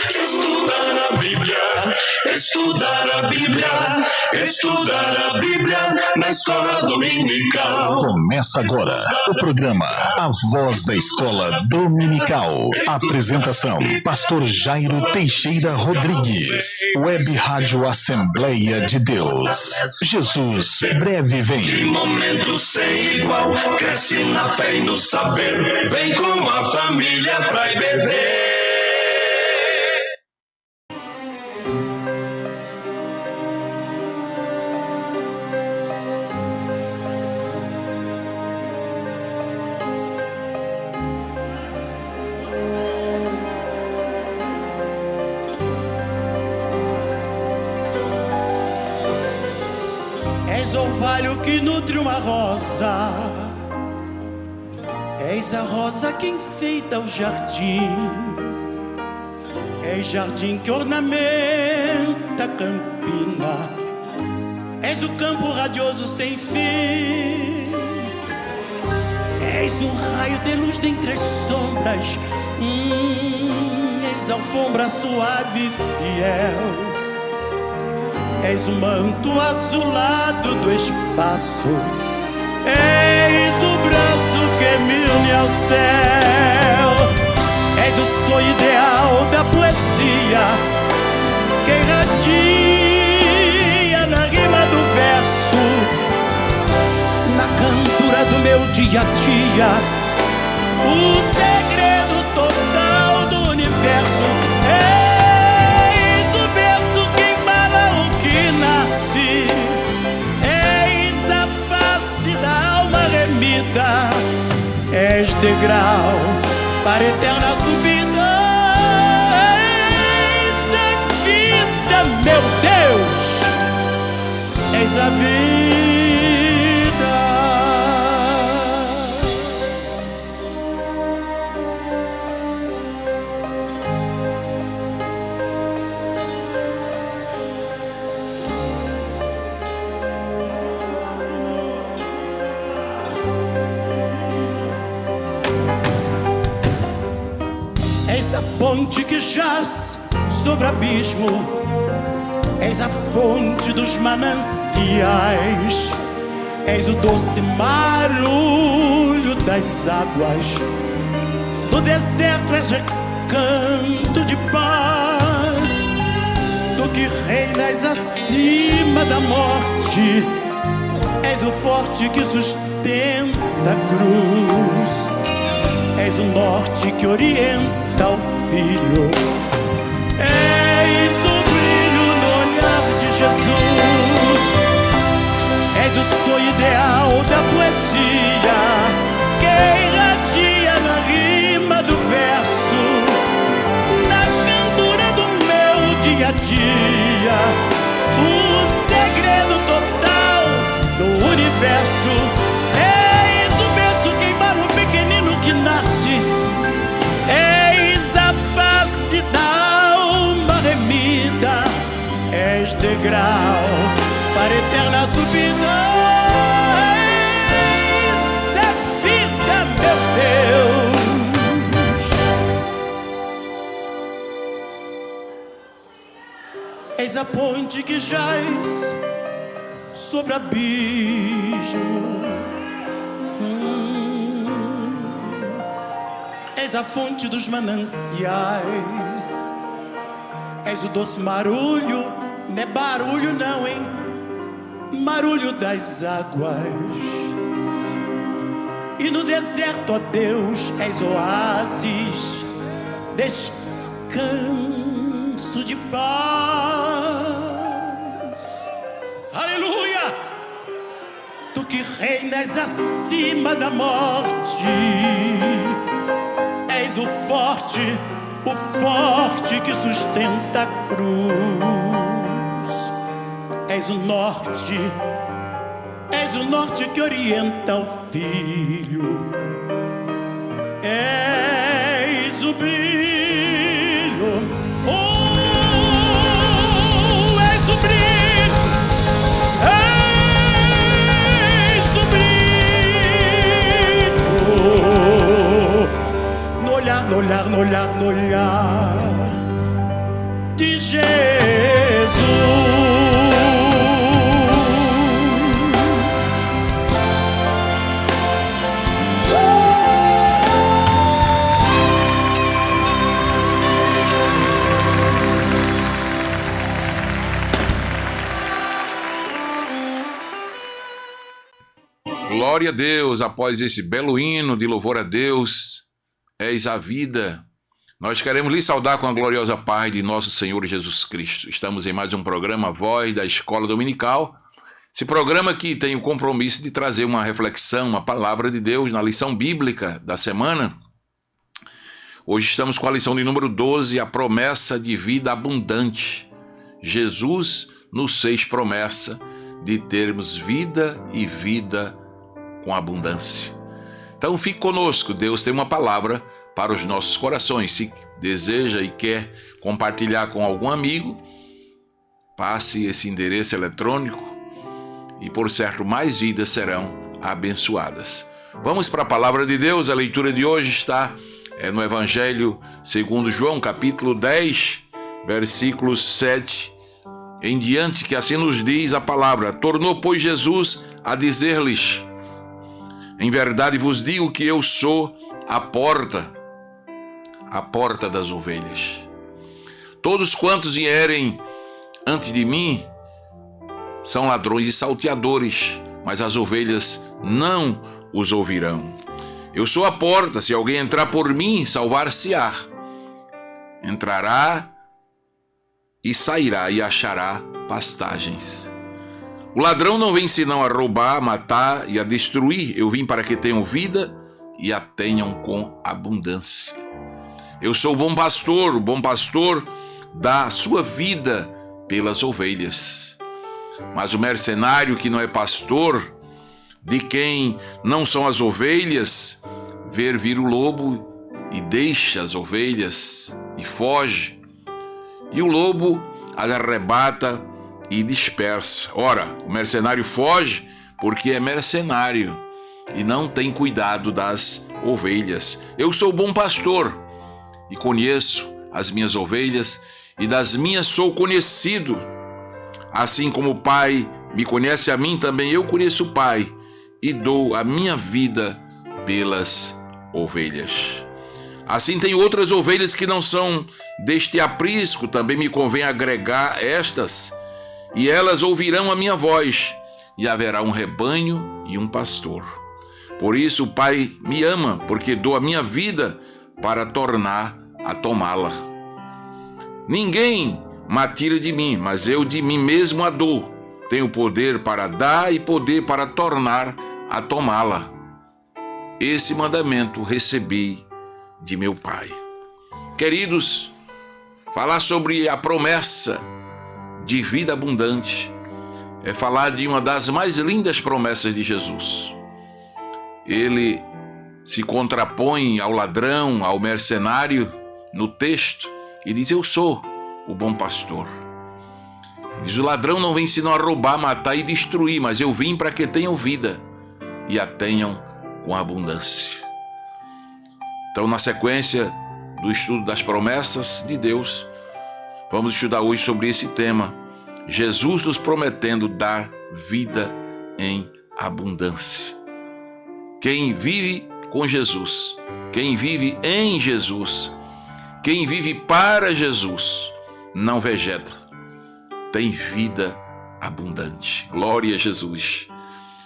Estudar a Bíblia, estudar a Bíblia, estudar a Bíblia na escola dominical. Começa agora o programa A Voz da Escola Dominical. Apresentação: Pastor Jairo Teixeira Rodrigues. Web Rádio Assembleia de Deus. Jesus breve Que vem. momento sem igual, cresce na fé e no saber. Vem com a família pra IBD. És orvalho que nutre uma rosa, és a rosa que enfeita o jardim, és jardim que ornamenta a campina, és o campo radioso sem fim, és um raio de luz dentre as sombras, és alfombra suave e fiel. És o manto azulado do espaço, és o braço que me une ao céu, és o sonho ideal da poesia que irradia na rima do verso, na cantura do meu dia a dia, o segredo total do universo. És a face da alma remida, és degrau para a eterna subida, és a vida, meu Deus, és a vida. És a ponte que jaz sobre abismo, és a fonte dos mananciais, és o doce barulho das águas, do deserto és recanto de paz, do que reinas acima da morte, és o forte que sustenta a cruz, és o norte que orienta o filho, és o brilho no olhar de Jesus, és o sonho ideal da poesia que irradia na rima do verso, na cantora do meu dia a dia, o segredo total do universo. És o berço que embala o pequenino que nasce, és a face da alma remida, és degrau para a eterna subida, és a vida, meu Deus. És a ponte que jaz sobre abismo, és a fonte dos mananciais, és o doce marulho, não é barulho não, hein? Marulho das águas. E no deserto, ó Deus, és oásis, descanso de paz. Aleluia! Tu que reinas acima da morte, és o forte que sustenta a cruz, és o norte que orienta o filho, és o brilho, és o brilho, és o brilho. no olhar de Jesus. Glória a Deus, após esse belo hino de louvor a Deus, és a vida. Nós queremos lhe saudar com a gloriosa paz de nosso Senhor Jesus Cristo. Estamos em mais um programa Voz da Escola Dominical. Esse programa que tem o compromisso de trazer uma reflexão, uma palavra de Deus na lição bíblica da semana. Hoje estamos com a lição de número 12, a promessa de vida abundante. Jesus nos fez promessa de termos vida e vida com abundância. Então fique conosco, Deus tem uma palavra para os nossos corações. Se deseja e quer compartilhar com algum amigo, passe esse endereço eletrônico e por certo mais vidas serão abençoadas. Vamos para a palavra de Deus. A leitura de hoje está no Evangelho segundo João, capítulo 10, versículos 7 em diante, que assim nos diz a palavra. Tornou, pois, Jesus a dizer-lhes: em verdade vos digo que eu sou a porta das ovelhas. Todos quantos vierem antes de mim são ladrões e salteadores, mas as ovelhas não os ouvirão. Eu sou a porta, se alguém entrar por mim, salvar-se-á. Entrará e sairá e achará pastagens. O ladrão não vem senão a roubar, a matar e a destruir. Eu vim para que tenham vida e a tenham com abundância. Eu sou o bom pastor dá a sua vida pelas ovelhas. Mas o mercenário que não é pastor, de quem não são as ovelhas, vê vir o lobo e deixa as ovelhas e foge. E o lobo as arrebata e dispersa. Ora, o mercenário foge porque é mercenário e não tem cuidado das ovelhas. Eu sou o bom pastor e conheço as minhas ovelhas e das minhas sou conhecido. Assim como o Pai me conhece a mim, também eu conheço o Pai e dou a minha vida pelas ovelhas. Assim tem outras ovelhas que não são deste aprisco, também me convém agregar estas, e elas ouvirão a minha voz, e haverá um rebanho e um pastor. Por isso o Pai me ama, porque dou a minha vida para tornar a tomá-la. Ninguém me tira de mim, mas eu de mim mesmo a dou. Tenho poder para dar e poder para tornar a tomá-la. Esse mandamento recebi de meu Pai. Queridos, falar sobre a promessa de vida abundante é falar de uma das mais lindas promessas de Jesus. Ele se contrapõe ao ladrão, ao mercenário no texto e diz: eu sou o bom pastor. Diz: o ladrão não vem senão a roubar, matar e destruir, mas eu vim para que tenham vida e a tenham com abundância. Então, na sequência do estudo das promessas de Deus, vamos estudar hoje sobre esse tema: Jesus nos prometendo dar vida em abundância. Quem vive com Jesus, quem vive em Jesus, quem vive para Jesus, não vegeta, tem vida abundante. Glória a Jesus.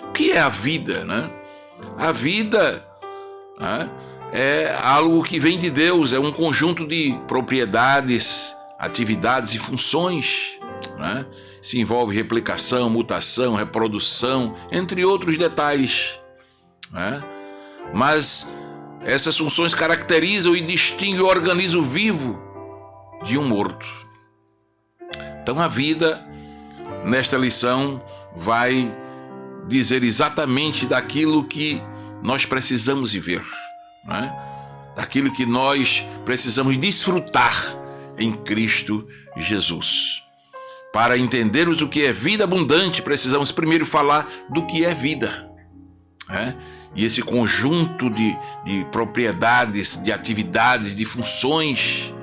O que é a vida, né? A vida, né, é algo que vem de Deus, é um conjunto de propriedades, atividades e funções, né? Se envolve replicação, mutação, reprodução, entre outros detalhes, né? Mas essas funções caracterizam e distinguem o organismo vivo de um morto. Então a vida, nesta lição, vai dizer exatamente daquilo que nós precisamos viver, né? Daquilo que nós precisamos desfrutar em Cristo Jesus. Para entendermos o que é vida abundante, precisamos primeiro falar do que é vida. né? E esse conjunto de propriedades, de atividades, de funções,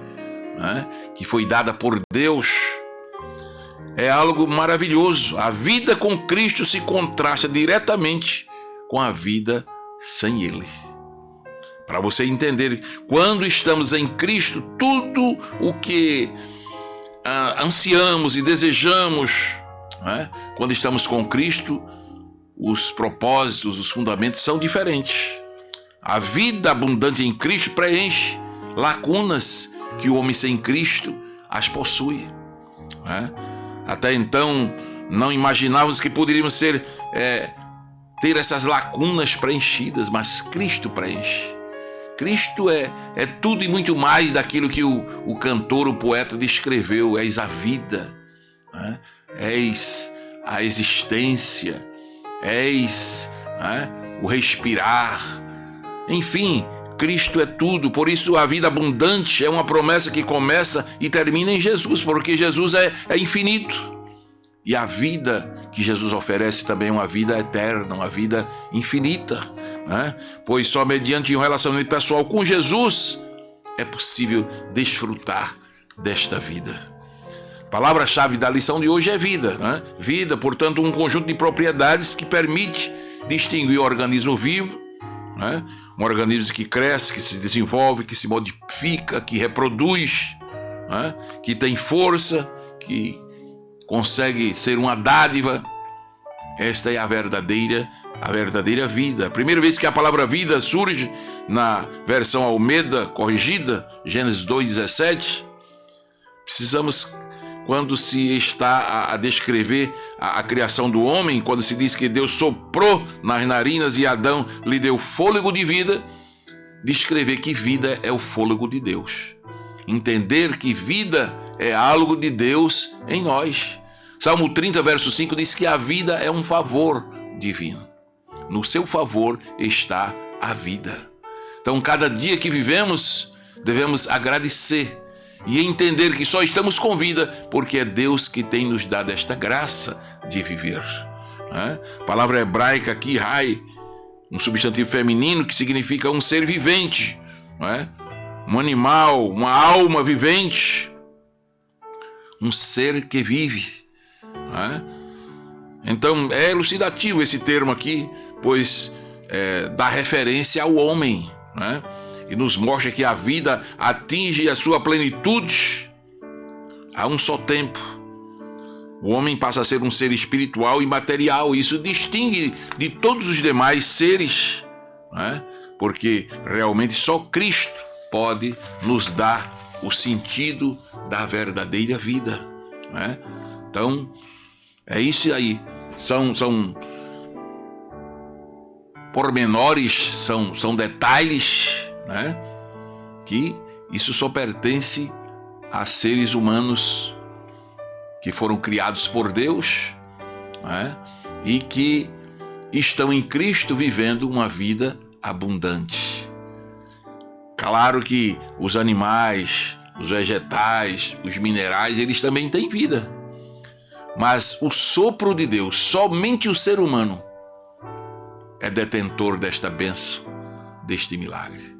né, que foi dada por Deus, é algo maravilhoso. A vida com Cristo se contrasta diretamente com a vida sem Ele. Para você entender, quando estamos em Cristo, tudo o que ansiamos e desejamos, né, quando estamos com Cristo, os propósitos, os fundamentos são diferentes. A vida abundante em Cristo preenche lacunas que o homem sem Cristo as possui, né? Até então, não imaginávamos que poderíamos ter essas lacunas preenchidas, mas Cristo preenche. Cristo é tudo e muito mais daquilo que o cantor, o poeta descreveu. És a vida, né? És a existência, és, né, o respirar. Enfim, Cristo é tudo. Por isso a vida abundante é uma promessa que começa e termina em Jesus, porque Jesus é infinito. E a vida que Jesus oferece também é uma vida eterna, uma vida infinita, né? Pois só mediante um relacionamento pessoal com Jesus é possível desfrutar desta vida. A palavra-chave da lição de hoje é vida, né? Vida, portanto, um conjunto de propriedades que permite distinguir o organismo vivo, né? Um organismo que cresce, que se desenvolve, que se modifica, que reproduz, né? Que tem força, que consegue ser uma dádiva. Esta é a verdadeira vida. A primeira vez que a palavra vida surge na versão Almeida corrigida, Gênesis 2:17, precisamos, quando se está a descrever a criação do homem, quando se diz que Deus soprou nas narinas e Adão lhe deu fôlego de vida, descrever que vida é o fôlego de Deus. Entender que vida é algo de Deus em nós. Salmo 30, verso 5 diz que a vida é um favor divino. No seu favor está a vida. Então, cada dia que vivemos, devemos agradecer e entender que só estamos com vida porque é Deus que tem nos dado esta graça de viver. A palavra hebraica aqui, rai, um substantivo feminino que significa um ser vivente, um animal, uma alma vivente, um ser que vive. Então é elucidativo esse termo aqui, pois dá referência ao homem, e nos mostra que a vida atinge a sua plenitude a um só tempo. O homem passa a ser um ser espiritual e material. Isso distingue de todos os demais seres, porque realmente só Cristo pode nos dar o sentido da verdadeira vida. Então, é isso aí. São pormenores, são detalhes, que isso só pertence a seres humanos que foram criados por Deus, e que estão em Cristo vivendo uma vida abundante. Claro que os animais, os vegetais, os minerais, eles também têm vida. Mas o sopro de Deus, somente o ser humano é detentor desta bênção, deste milagre.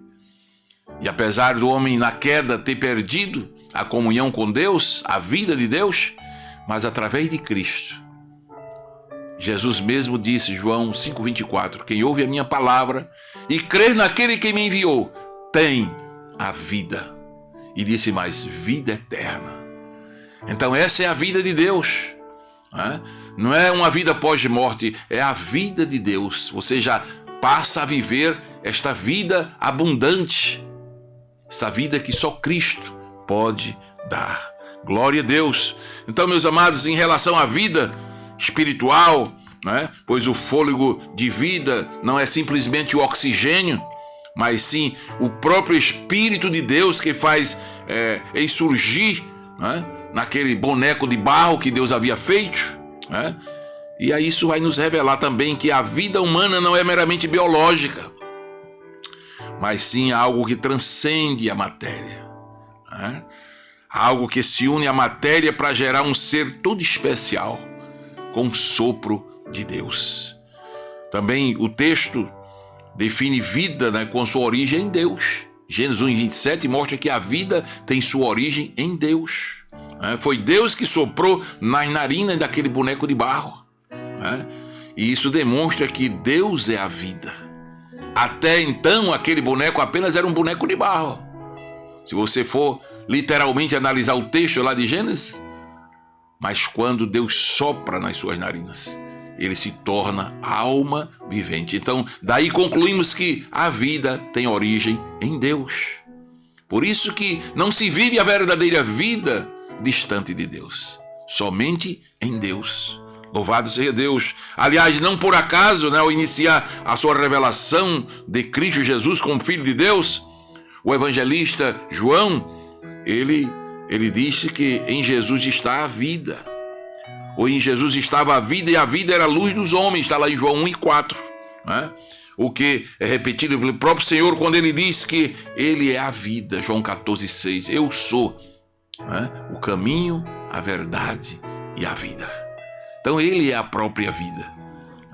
E apesar do homem na queda ter perdido a comunhão com Deus, a vida de Deus, mas através de Cristo, Jesus mesmo disse, João 5,24, quem ouve a minha palavra e crê naquele que me enviou, tem a vida. E disse mais, vida eterna. Então essa é a vida de Deus. Não é uma vida pós-morte, é a vida de Deus. Você já passa a viver esta vida abundante, essa vida que só Cristo pode dar. Glória a Deus. Então, meus amados, em relação à vida espiritual, pois o fôlego de vida não é simplesmente o oxigênio, mas sim o próprio Espírito de Deus que faz surgir, naquele boneco de barro que Deus havia feito. E aí isso vai nos revelar também que a vida humana não é meramente biológica, mas sim algo que transcende a matéria, algo que se une à matéria para gerar um ser todo especial, com o sopro de Deus. Também o texto define vida, né, com sua origem em Deus. Gênesis 1:27 mostra que a vida tem sua origem em Deus. Foi Deus que soprou nas narinas daquele boneco de barro. E isso demonstra que Deus é a vida. Até então, aquele boneco apenas era um boneco de barro. Se você for literalmente analisar o texto lá de Gênesis, mas quando Deus sopra nas suas narinas, ele se torna alma vivente. Então, daí concluímos que a vida tem origem em Deus. Por isso que não se vive a verdadeira vida distante de Deus, somente em Deus. Louvado seja Deus. Aliás, não por acaso, né, ao iniciar a sua revelação de Cristo Jesus como Filho de Deus, o evangelista João, ele disse que em Jesus está a vida. Ou em Jesus estava a vida, e a vida era a luz dos homens. Está lá em João 1:4. Né? O que é repetido pelo próprio Senhor quando ele diz que ele é a vida. João 14:6. Eu sou, né, o caminho, a verdade e a vida. Então ele é a própria vida.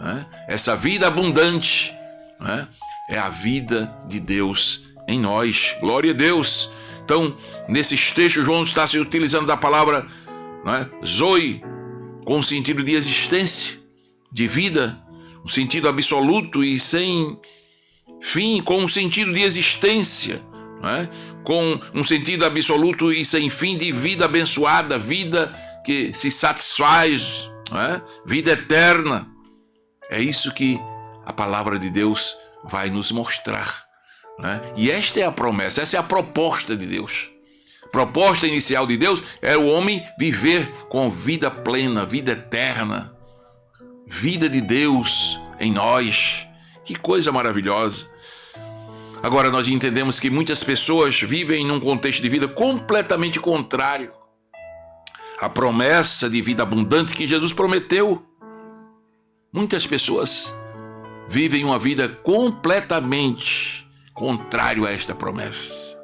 Né? Essa vida abundante, né, é a vida de Deus em nós. Glória a Deus. Então, nesses textos, João está se utilizando da palavra, né, Zoe, com o sentido de existência, de vida, um sentido absoluto e sem fim, com um sentido de existência, né? Com um sentido absoluto e sem fim de vida abençoada, vida que se satisfaz, né? Vida eterna. É isso que a palavra de Deus vai nos mostrar, né? E esta é a promessa, essa é a proposta de Deus. A proposta inicial de Deus é o homem viver com vida plena, vida eterna, vida de Deus em nós. Que coisa maravilhosa. Agora nós entendemos que muitas pessoas vivem num contexto de vida completamente contrário à promessa de vida abundante que Jesus prometeu. Muitas pessoas vivem uma vida completamente contrária a esta promessa.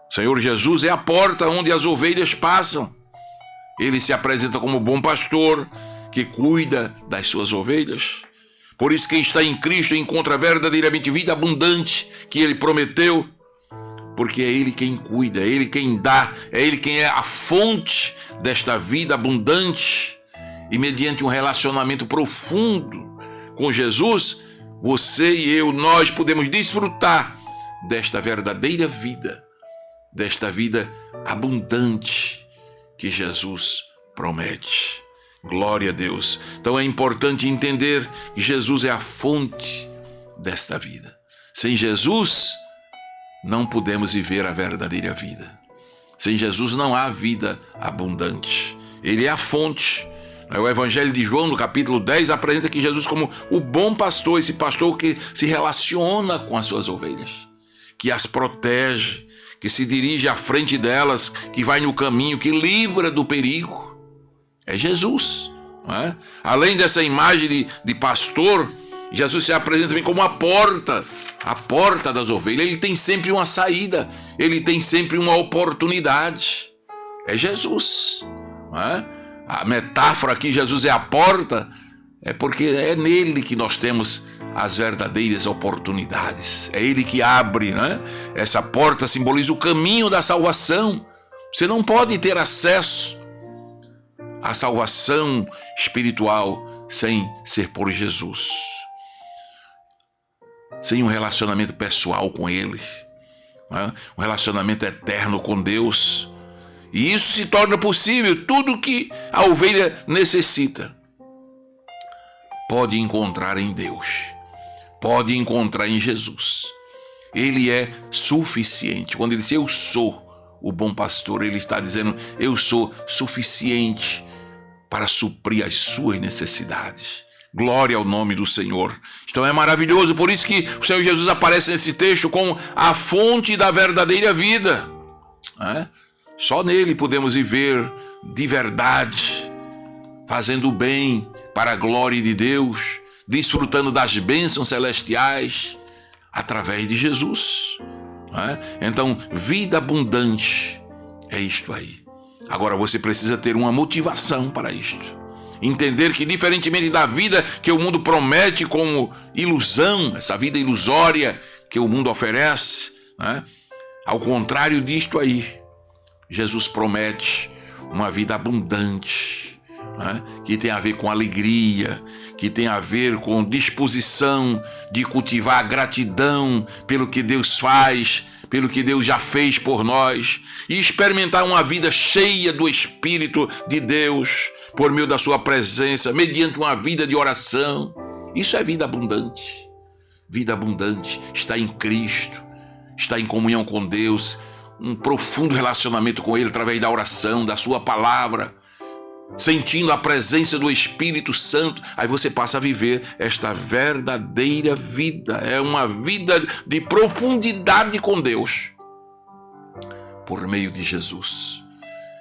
O Senhor Jesus é a porta onde as ovelhas passam. Ele se apresenta como bom pastor que cuida das suas ovelhas. Por isso, quem está em Cristo encontra verdadeiramente vida abundante que Ele prometeu, porque é Ele quem cuida, é Ele quem dá, é Ele quem é a fonte desta vida abundante. E mediante um relacionamento profundo com Jesus, você e eu, nós podemos desfrutar desta verdadeira vida, desta vida abundante que Jesus promete. Glória a Deus. Então é importante entender que Jesus é a fonte desta vida. Sem Jesus, não podemos viver a verdadeira vida. Sem Jesus não há vida abundante. Ele é a fonte. O Evangelho de João, no capítulo 10, apresenta que Jesus como o bom pastor, esse pastor que se relaciona com as suas ovelhas, que as protege, que se dirige à frente delas, que vai no caminho, que livra do perigo. É Jesus. Não é? Além dessa imagem de pastor, Jesus se apresenta também como a porta das ovelhas. Ele tem sempre uma saída, ele tem sempre uma oportunidade. É Jesus. Não é? A metáfora aqui, Jesus é a porta, é porque é nele que nós temos as verdadeiras oportunidades. É ele que abre, né? Essa porta simboliza o caminho da salvação. Você não pode ter acesso à salvação espiritual sem ser por Jesus, sem um relacionamento pessoal com Ele, né? Um relacionamento eterno com Deus. E isso se torna possível. Tudo que a ovelha necessita pode encontrar em Deus, pode encontrar em Jesus. Ele é suficiente. Quando ele diz eu sou o bom pastor, ele está dizendo eu sou suficiente para suprir as suas necessidades. Glória ao nome do Senhor. Então é maravilhoso. Por isso que o Senhor Jesus aparece nesse texto como a fonte da verdadeira vida. Só nele podemos viver de verdade, fazendo o bem para a glória de Deus, desfrutando das bênçãos celestiais através de Jesus. Então, vida abundante é isto aí. Agora você precisa ter uma motivação para isto. Entender que, diferentemente da vida que o mundo promete como ilusão, essa vida ilusória que o mundo oferece, né? Ao contrário disto aí, Jesus promete uma vida abundante, né? Que tem a ver com alegria, que tem a ver com disposição de cultivar a gratidão pelo que Deus faz, pelo que Deus já fez por nós, e experimentar uma vida cheia do Espírito de Deus, por meio da sua presença, mediante uma vida de oração. Isso é vida abundante. Vida abundante está em Cristo, está em comunhão com Deus, um profundo relacionamento com Ele através da oração, da sua palavra, sentindo a presença do Espírito Santo. Aí você passa a viver esta verdadeira vida. É uma vida de profundidade com Deus, por meio de Jesus.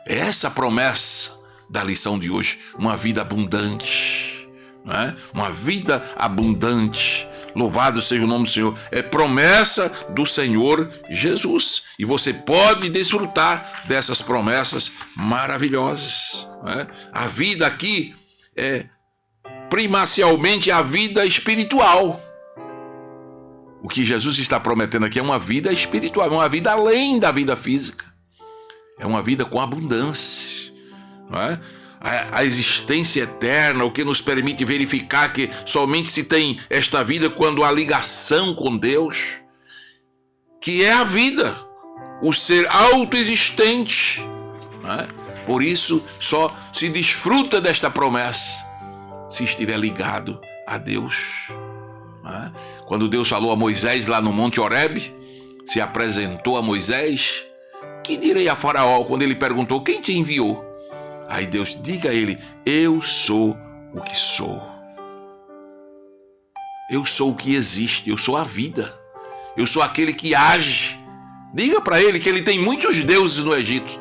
É essa a promessa da lição de hoje, uma vida abundante, não é? Uma vida abundante. Louvado seja o nome do Senhor. É promessa do Senhor Jesus, e você pode desfrutar dessas promessas maravilhosas, não é? A vida aqui é primacialmente a vida espiritual. O que Jesus está prometendo aqui é uma vida espiritual, uma vida além da vida física. É uma vida com abundância, não é? A existência eterna, o que nos permite verificar que somente se tem esta vida quando há ligação com Deus, que é a vida, o ser autoexistente, não é? Por isso só se desfruta desta promessa se estiver ligado a Deus, não é? Quando Deus falou a Moisés lá no Monte Horebe, se apresentou a Moisés: que direi a Faraó quando ele perguntou: quem te enviou? Aí Deus: diga a ele: eu sou o que sou. Eu sou o que existe, eu sou a vida, eu sou aquele que age. Diga para ele que ele tem muitos deuses no Egito,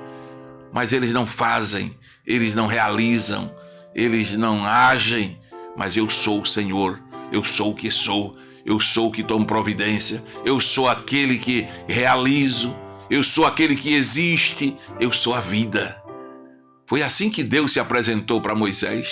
mas eles não fazem, eles não realizam, eles não agem, mas eu sou o Senhor, eu sou o que sou, eu sou o que tomo providência, eu sou aquele que realizo, eu sou aquele que existe, eu sou a vida. Foi assim que Deus se apresentou para Moisés.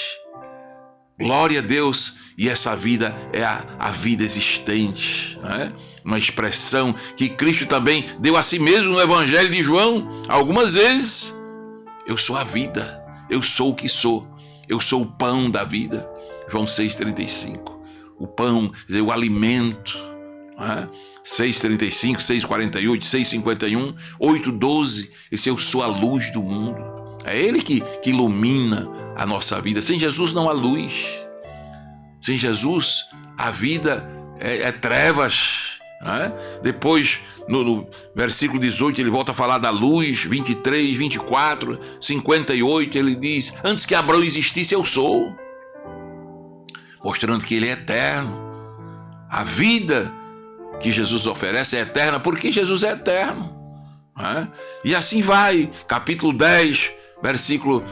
Glória a Deus. E essa vida é a vida existente, né? Uma expressão que Cristo também deu a si mesmo no Evangelho de João algumas vezes. Eu sou a vida, eu sou o que sou, eu sou o pão da vida. João 6,35. O pão, quer dizer, o alimento, né? 6,35, 6,48, 6,51, 8,12. Esse eu sou a luz do mundo. É Ele que ilumina a nossa vida. Sem Jesus não há luz. Sem Jesus a vida é trevas, né? Depois, no versículo 18, ele volta a falar da luz. 23, 24, 58, ele diz: antes que Abraão existisse, eu sou. Mostrando que Ele é eterno. A vida que Jesus oferece é eterna porque Jesus é eterno, né? E assim vai. Capítulo 10, versículo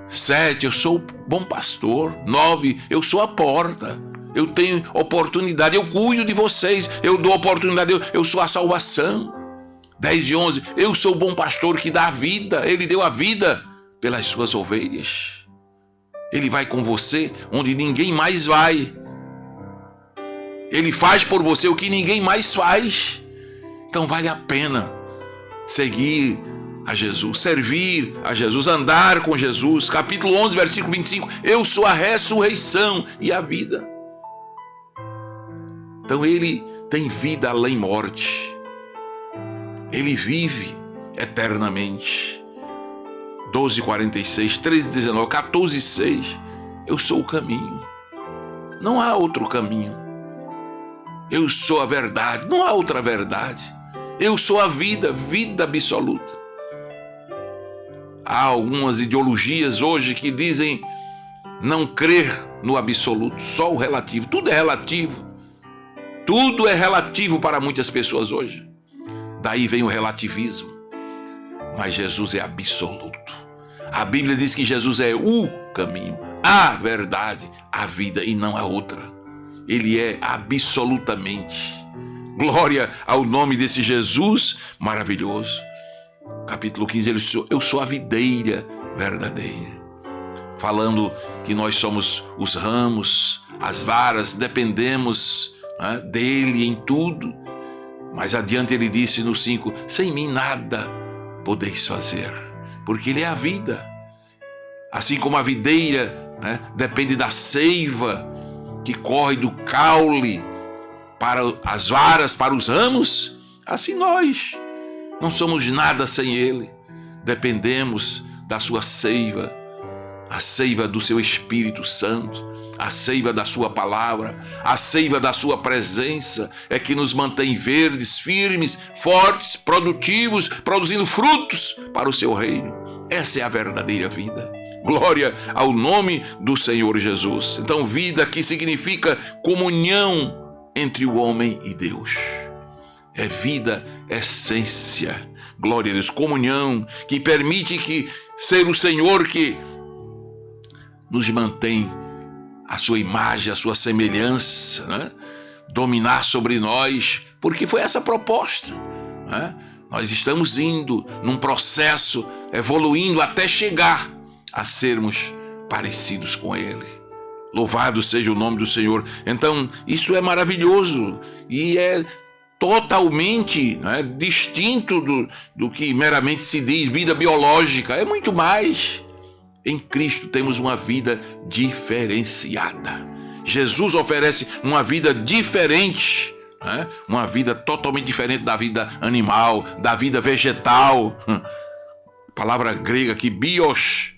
7, eu sou o bom pastor. 9, eu sou a porta. Eu tenho oportunidade, eu cuido de vocês, eu dou oportunidade, eu sou a salvação. 10 e 11, eu sou o bom pastor que dá a vida. Ele deu a vida pelas suas ovelhas. Ele vai com você onde ninguém mais vai. Ele faz por você o que ninguém mais faz. Então vale a pena seguir a Jesus, servir a Jesus, andar com Jesus. Capítulo 11, versículo 25. Eu sou a ressurreição e a vida. Então Ele tem vida além morte. Ele vive eternamente. 12:46, 13:19, 14:6. Eu sou o caminho. Não há outro caminho. Eu sou a verdade. Não há outra verdade. Eu sou a vida, vida absoluta. Há algumas ideologias hoje que dizem não crer no absoluto, só o relativo. Tudo é relativo. Tudo é relativo para muitas pessoas hoje. Daí vem o relativismo. Mas Jesus é absoluto. A Bíblia diz que Jesus é o caminho, a verdade, a vida e não a outra. Ele é absolutamente. Glória ao nome desse Jesus maravilhoso. Capítulo 15, eu sou a videira verdadeira. falando que nós somos os ramos, as varas, dependemos, né, dele em tudo. Mas adiante ele disse no 5, sem mim nada podeis fazer, porque ele é a vida. Assim como a videira, né, depende da seiva que corre do caule para as varas, para os ramos, assim nós não somos nada sem ele. Dependemos da sua seiva, a seiva do seu Espírito Santo, a seiva da sua palavra, a seiva da sua presença é que nos mantém verdes, firmes, fortes, produtivos, produzindo frutos para o seu reino. Essa é a verdadeira vida. Glória ao nome do Senhor Jesus. Então, vida aqui significa comunhão entre o homem e Deus. É vida, essência. Glória a Deus, comunhão que permite que ser o Senhor que nos mantém a sua imagem, a sua semelhança, né? Dominar sobre nós, porque foi essa a proposta, né? Nós estamos indo num processo, evoluindo até chegar a sermos parecidos com Ele. Louvado seja o nome do Senhor. Então, isso é maravilhoso e é totalmente, né, distinto do que meramente se diz vida biológica. É muito mais. Em Cristo temos uma vida diferenciada. Jesus oferece uma vida diferente, né? Uma vida totalmente diferente da vida animal, da vida vegetal. Palavra grega aqui, bios,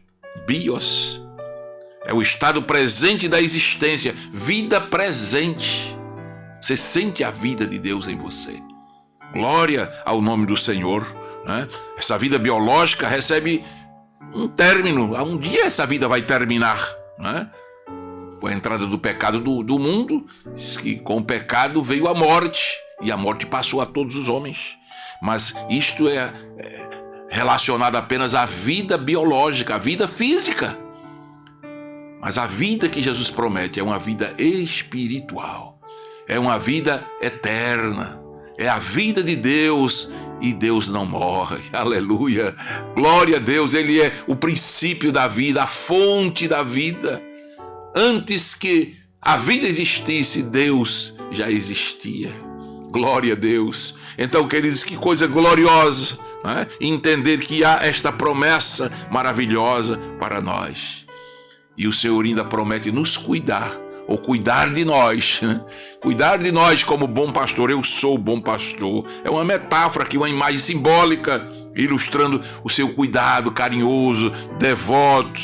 é o estado presente da existência, vida presente. Você sente a vida de Deus em você. Glória ao nome do Senhor, né? Essa vida biológica recebe um término. Um dia essa vida vai terminar, né? Com a entrada do pecado do mundo, diz que com o pecado veio a morte, e a morte passou a todos os homens. Mas isto é relacionado apenas à vida biológica, à vida física. Mas a vida que Jesus promete é uma vida espiritual, é uma vida eterna, é a vida de Deus. E Deus não morre, aleluia, glória a Deus. Ele é o princípio da vida, a fonte da vida. Antes que a vida existisse, Deus já existia, glória a Deus. Então, queridos, que coisa gloriosa, né? Entender que há esta promessa maravilhosa para nós. E o Senhor ainda promete nos cuidar, ou cuidar de nós, né? Cuidar de nós como bom pastor. Eu sou o bom pastor. É uma metáfora aqui, uma imagem simbólica, ilustrando o seu cuidado carinhoso, devoto,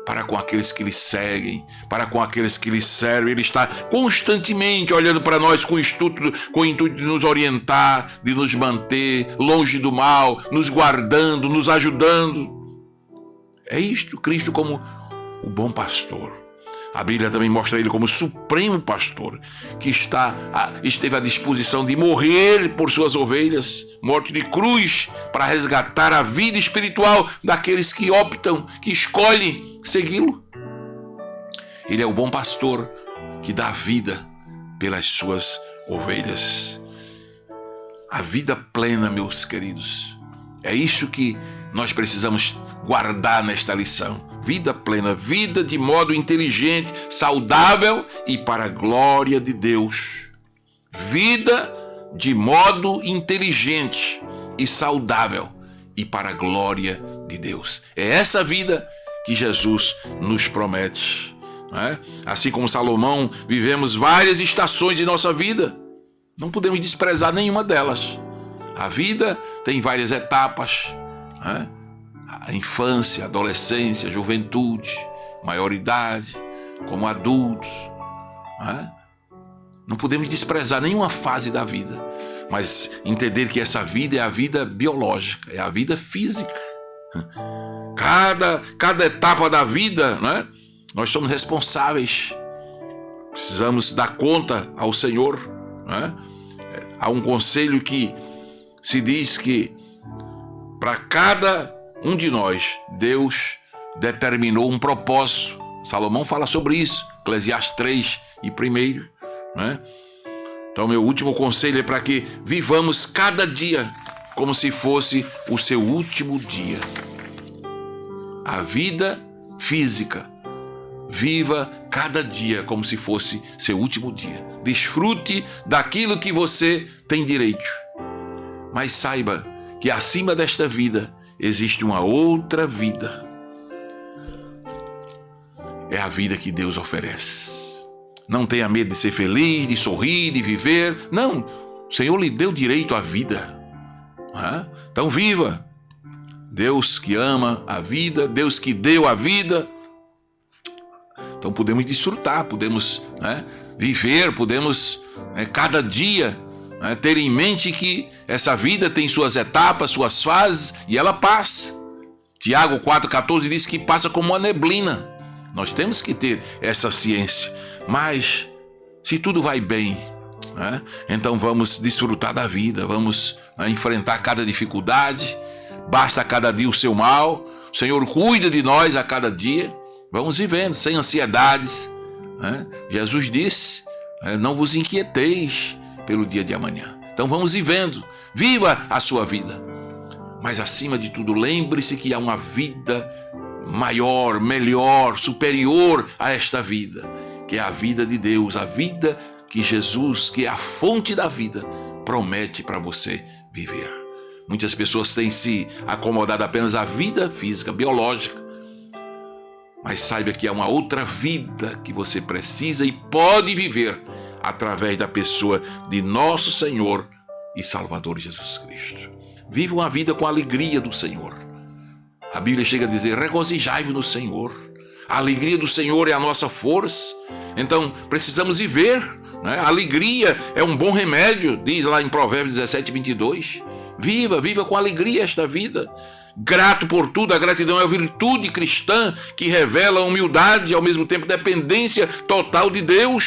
para com aqueles que lhe seguem, para com aqueles que lhe servem. Ele está constantemente olhando para nós com o intuito de nos orientar, de nos manter longe do mal, nos guardando, nos ajudando. É isto, Cristo como o bom pastor. A Bíblia também mostra ele como supremo pastor, que esteve à disposição de morrer por suas ovelhas, morte de cruz, para resgatar a vida espiritual daqueles que optam, que escolhem segui-lo. Ele é o bom pastor que dá vida pelas suas ovelhas. A vida plena, meus queridos, é isso que nós precisamos guardar nesta lição. Vida plena, vida de modo inteligente, saudável e para a glória de Deus. Vida de modo inteligente e saudável e para a glória de Deus. É essa vida que Jesus nos promete, não é? Assim como Salomão, vivemos várias estações de nossa vida. Não podemos desprezar nenhuma delas. A vida tem várias etapas, não é? A infância, a adolescência, a juventude, maioridade, como adultos. Não podemos desprezar nenhuma fase da vida, mas entender que essa vida é a vida biológica, é a vida física. Cada etapa da vida, né? Nós somos responsáveis. Precisamos dar conta ao Senhor, né? Há um conselho que se diz que para cada um de nós, Deus determinou um propósito. Salomão fala sobre isso, Eclesiastes 3 e 1, né? Então, meu último conselho é para que vivamos cada dia como se fosse o seu último dia. A vida física. Viva cada dia como se fosse seu último dia. Desfrute daquilo que você tem direito. Mas saiba que acima desta vida existe uma outra vida. É a vida que Deus oferece. Não tenha medo de ser feliz, de sorrir, de viver. Não, o Senhor lhe deu direito à vida. Então viva. Deus que ama a vida, Deus que deu a vida. Então podemos desfrutar, podemos viver, podemos cada dia ter em mente que essa vida tem suas etapas, suas fases, e ela passa. Tiago 4,14 diz que passa como uma neblina. Nós temos que ter essa ciência. Mas se tudo vai bem, então vamos desfrutar da vida, vamos enfrentar cada dificuldade. Basta a cada dia o seu mal. O Senhor cuida de nós a cada dia. Vamos vivendo sem ansiedades. Jesus disse, não vos inquieteis pelo dia de amanhã. Então vamos vivendo. Viva a sua vida. Mas acima de tudo, lembre-se que há uma vida maior, melhor, superior a esta vida, que é a vida de Deus, a vida que Jesus, que é a fonte da vida, promete para você viver. Muitas pessoas têm se acomodado apenas à vida física, biológica. Mas saiba que há uma outra vida que você precisa e pode viver através da pessoa de nosso Senhor e Salvador Jesus Cristo. Viva uma vida com a alegria do Senhor. A Bíblia chega a dizer, regozijai-vos no Senhor. A alegria do Senhor é a nossa força. Então precisamos viver. A alegria é um bom remédio, diz lá em Provérbios 17:22. Viva com alegria esta vida. Grato por tudo, a gratidão é a virtude cristã que revela a humildade e ao mesmo tempo dependência total de Deus.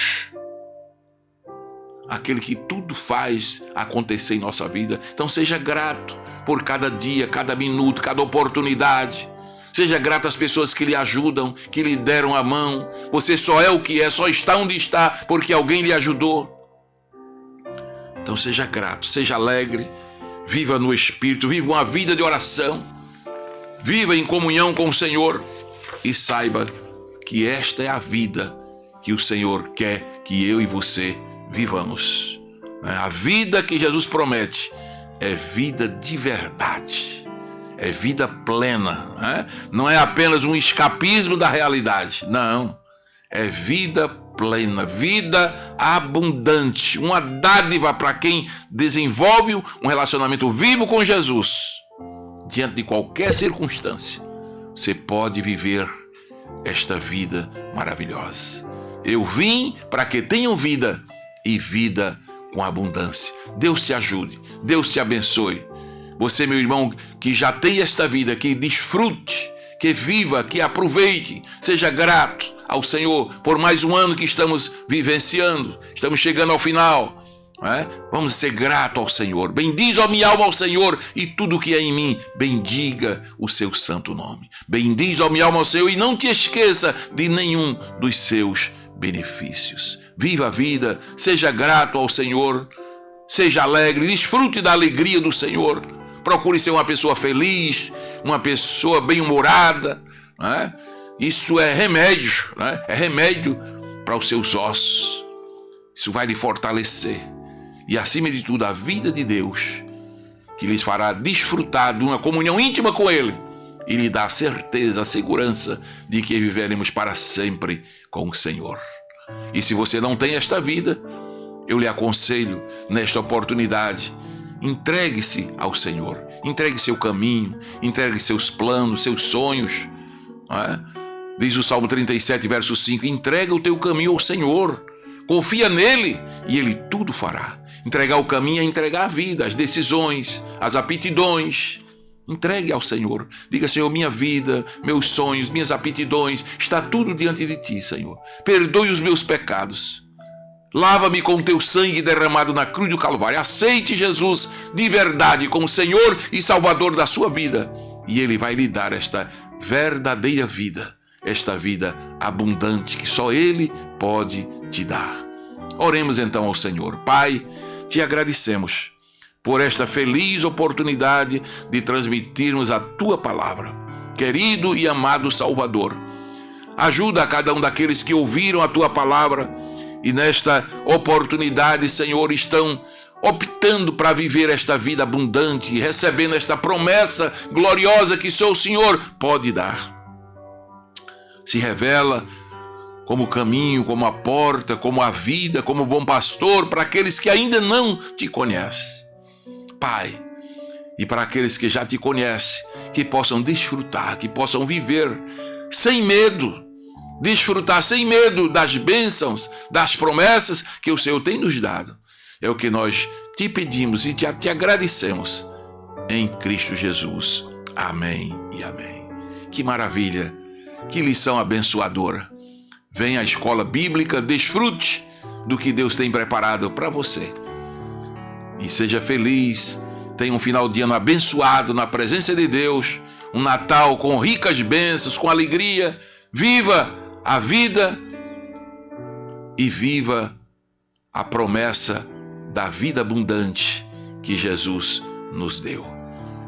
Aquele que tudo faz acontecer em nossa vida. Então seja grato por cada dia, cada minuto, cada oportunidade. Seja grato às pessoas que lhe ajudam, que lhe deram a mão. Você só é o que é, só está onde está porque alguém lhe ajudou. Então seja grato, seja alegre. Viva no Espírito, viva uma vida de oração. Viva em comunhão com o Senhor. E saiba que esta é a vida que o Senhor quer que eu e você vivamos. A vida que Jesus promete é vida de verdade. É vida plena. Não é apenas um escapismo da realidade. Não. É vida plena, vida abundante, uma dádiva para quem desenvolve um relacionamento vivo com Jesus. Diante de qualquer circunstância, você pode viver esta vida maravilhosa. Eu vim para que tenham vida e vida com abundância. Deus te ajude, Deus te abençoe. Você, meu irmão, que já tem esta vida, que desfrute, que viva, que aproveite, seja grato ao Senhor por mais um ano que estamos vivenciando. Estamos chegando ao final. Vamos ser gratos ao Senhor. Bendiz, ó minha alma, ao Senhor, e tudo que é em mim, bendiga o seu santo nome. Bendiz, ó minha alma, ao Senhor, e não te esqueça de nenhum dos seus benefícios. Viva a vida, seja grato ao Senhor, seja alegre, desfrute da alegria do Senhor. Procure ser uma pessoa feliz, uma pessoa bem-humorada. Isso é remédio, é remédio para os seus ossos. Isso vai lhe fortalecer. E acima de tudo, a vida de Deus, que lhes fará desfrutar de uma comunhão íntima com Ele e lhe dá a certeza, a segurança de que viveremos para sempre com o Senhor. E se você não tem esta vida, eu lhe aconselho, nesta oportunidade, entregue-se ao Senhor. Entregue seu caminho, entregue seus planos, seus sonhos. Diz o Salmo 37, verso 5, entrega o teu caminho ao Senhor. Confia nele e ele tudo fará. Entregar o caminho é entregar a vida, as decisões, as aptidões. Entregue ao Senhor. Diga, Senhor, minha vida, meus sonhos, minhas aptidões, está tudo diante de ti, Senhor. Perdoe os meus pecados. Lava-me com o teu sangue derramado na cruz do Calvário. Aceite Jesus de verdade como Senhor e Salvador da sua vida. E Ele vai lhe dar esta verdadeira vida, esta vida abundante que só Ele pode te dar. Oremos então ao Senhor. Pai, te agradecemos por esta feliz oportunidade de transmitirmos a tua palavra. Querido e amado Salvador, Ajuda a cada um daqueles que ouviram a tua palavra e nesta oportunidade, Senhor, estão optando para viver esta vida abundante, recebendo esta promessa gloriosa que só o Senhor pode dar. Se revela como o caminho, como a porta, como a vida, como o bom pastor para aqueles que ainda não te conhecem. Pai, e para aqueles que já te conhecem, que possam desfrutar, que possam viver sem medo, desfrutar sem medo das bênçãos, das promessas que o Senhor tem nos dado. É o que nós te pedimos e te agradecemos em Cristo Jesus. Amém e amém. Que maravilha, que lição abençoadora. Venha à escola bíblica, desfrute do que Deus tem preparado para você. E seja feliz, tenha um final de ano abençoado na presença de Deus, um Natal com ricas bênçãos, com alegria. Viva a vida e viva a promessa da vida abundante que Jesus nos deu.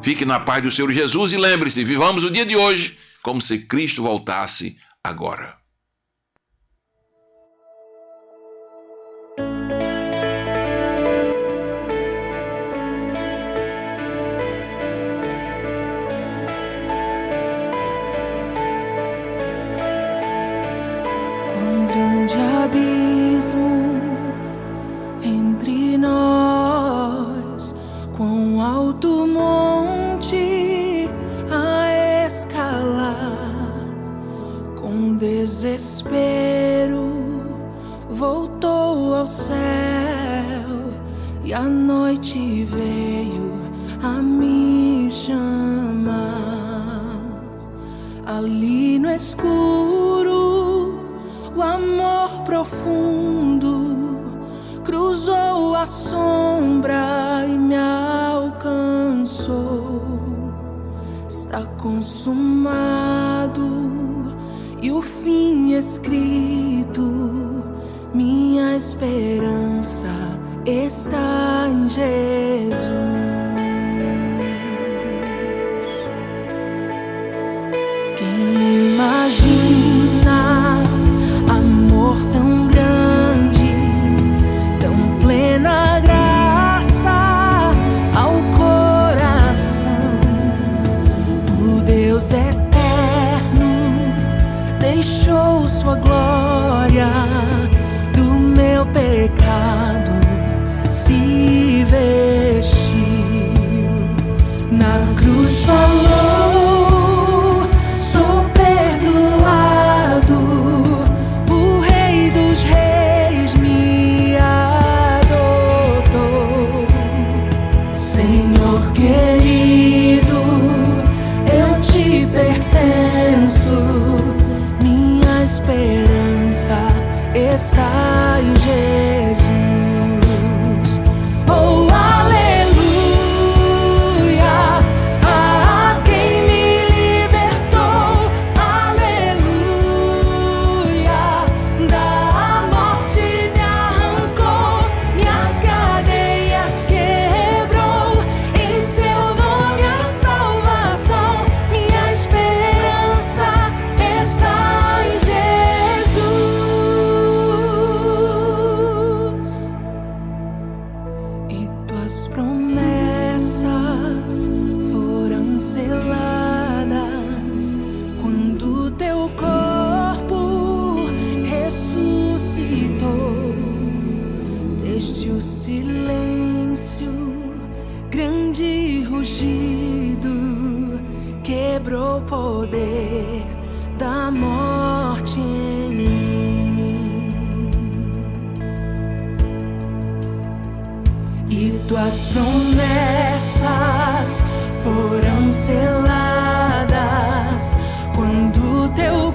Fique na paz do Senhor Jesus e lembre-se, vivamos o dia de hoje como se Cristo voltasse agora. Quão grande abismo entre nós, quão alto monte a escalar. Com desespero voltou ao céu e a noite veio a me chamar. Ali no escuro, o amor profundo cruzou a sombra e me alcançou. Está consumado e o fim escrito. Minha esperança está em Jesus. Quem imagina amor tão grande, tão plena graça ao coração? O Deus eterno deixou sua glória, do meu pecado se vestiu. Na cruz falou: sou perdoado. O Rei dos Reis me adotou. Senhor querido, eu te pertenço. Minha esperança está em Jesus. Oh, aleluia, a quem me libertou. Aleluia, da morte me arrancou, minhas cadeias quebrou. Em seu nome a salvação, minha esperança está em Jesus. E tuas promessas foram seladas quando teu corpo ressuscitou. Desde o silêncio, grande rugido quebrou o poder da morte em mim. E tuas promessas foram seladas quando teu